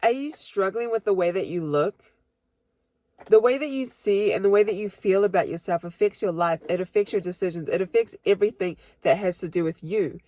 Are you struggling with the way that you look? The way that you see and the way that you feel about yourself affects your life. It affects your decisions. It affects everything that has to do with you.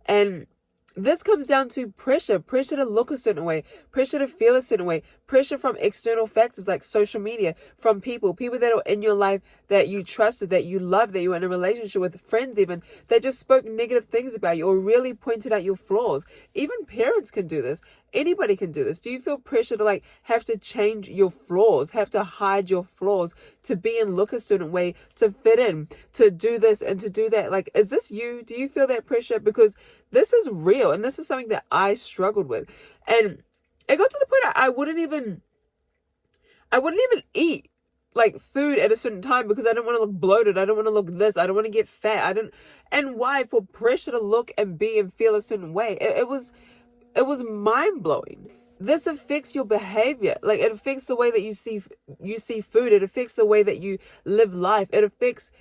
And this comes down to pressure to look a certain way, pressure to feel a certain way, pressure from external factors like social media, from people that are in your life that you trusted, that you love, that you were in a relationship with, friends even, that just spoke negative things about you or really pointed out your flaws. Even parents can do this. Anybody can do this. Do you feel pressure to have to change your flaws, have to hide your flaws, to be and look a certain way, to fit in, to do this and to do that? Is this you? Do you feel that pressure? Because this is real, and this is something that I struggled with. And it got to the point I wouldn't even eat food at a certain time because I don't want to look bloated. I don't want to look this. I don't want to get fat. And why? For pressure to look and be and feel a certain way. It was mind blowing. This affects your behavior. It affects the way that you see food. It affects the way that you live life. It affects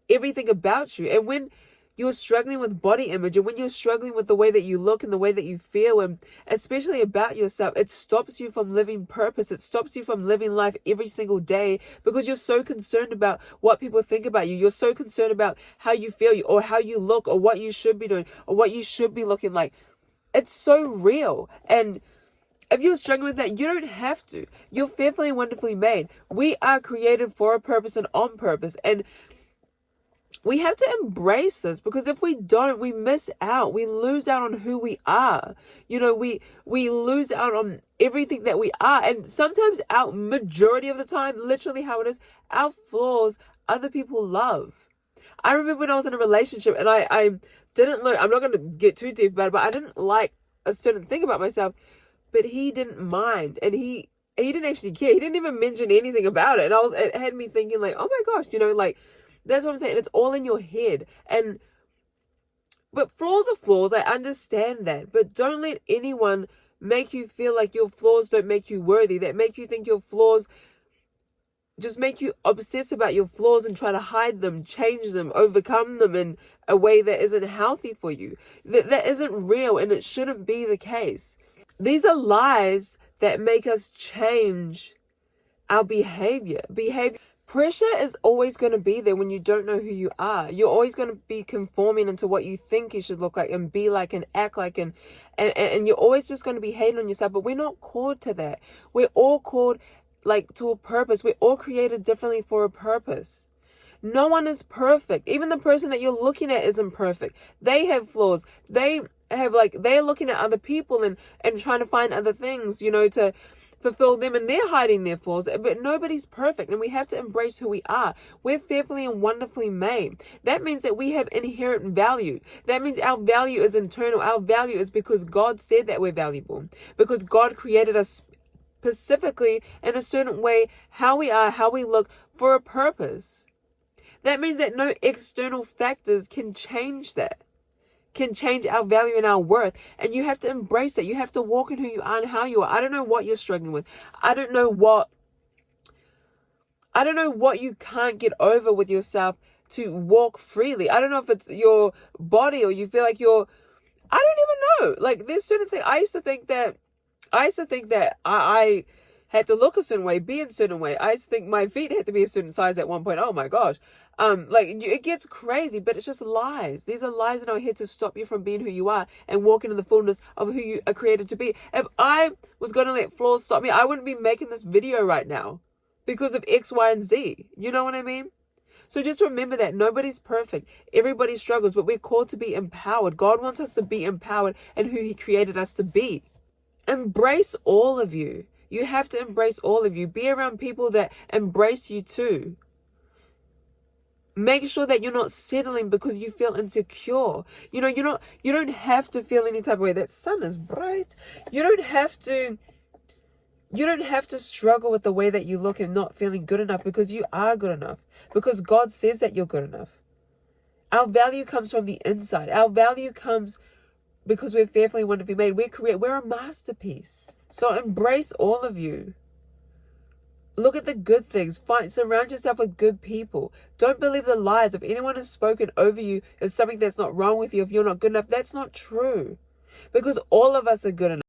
everything about you. And when you're struggling with body image, and when you're struggling with the way that you look and the way that you feel, and especially about yourself, it stops you from living purpose. It stops you from living life every single day because you're so concerned about what people think about you. You're so concerned about how you feel or how you look or what you should be doing or what you should be looking like. It's so real. And if you're struggling with that, you don't have to. You're fearfully and wonderfully made. We are created for a purpose and on purpose. And we have to embrace this, because if we don't, we miss out. We lose out on who we are. We lose out on everything that we are. And sometimes our majority of the time, literally how it is, our flaws, other people love. I remember when I was in a relationship and I didn't look, I'm not going to get too deep about it, but I didn't like a certain thing about myself, but he didn't mind. And he didn't actually care. He didn't even mention anything about it. And it had me thinking oh my gosh, that's what I'm saying. It's all in your head. But flaws are flaws. I understand that. But don't let anyone make you feel like your flaws don't make you worthy. That make you think your flaws just make you obsess about your flaws and try to hide them, change them, overcome them in a way that isn't healthy for you. That isn't real, and it shouldn't be the case. These are lies that make us change our behavior. Pressure is always going to be there when you don't know who you are. You're always going to be conforming into what you think you should look like and be like and act like, and you're always just going to be hating on yourself. But we're not called to that. We're all called to a purpose. We're all created differently for a purpose. No one is perfect. Even the person that you're looking at isn't perfect. They have flaws. They're looking at other people and trying to find other things, to fulfill them, and they're hiding their flaws. But nobody's perfect, and we have to embrace who we are. We're fearfully and wonderfully made. That means that we have inherent value. That means our value is internal. Our value is because God said that we're valuable, because God created us specifically in a certain way, how we are, how we look, for a purpose. That means that no external factors can change that, can change our value and our worth. And you have to embrace that. You have to walk in who you are and how you are. I don't know what you're struggling with. I don't know what you can't get over with yourself to walk freely. I don't know if it's your body or you feel like I don't even know. There's certain things. I used to think that I had to look a certain way, be in a certain way. I used to think my feet had to be a certain size at one point. Oh my gosh. It gets crazy, but it's just lies. These are lies in our head to stop you from being who you are and walking in the fullness of who you are created to be. If I was going to let flaws stop me, I wouldn't be making this video right now because of X, Y, and Z. You know what I mean? So just remember that nobody's perfect. Everybody struggles, but we're called to be empowered. God wants us to be empowered in who He created us to be. Embrace all of you. You have to embrace all of you. Be around people that embrace you too. Make sure that you're not settling because you feel insecure. You don't have to feel any type of way. That sun is bright. You don't have to struggle with the way that you look and not feeling good enough, because you are good enough. Because God says that you're good enough. Our value comes from the inside. Our value comes because we're fearfully and wonderfully made. We're a masterpiece. So embrace all of you. Look at the good things. Surround yourself with good people. Don't believe the lies. If anyone has spoken over you, if something that's not wrong with you, if you're not good enough, that's not true. Because all of us are good enough.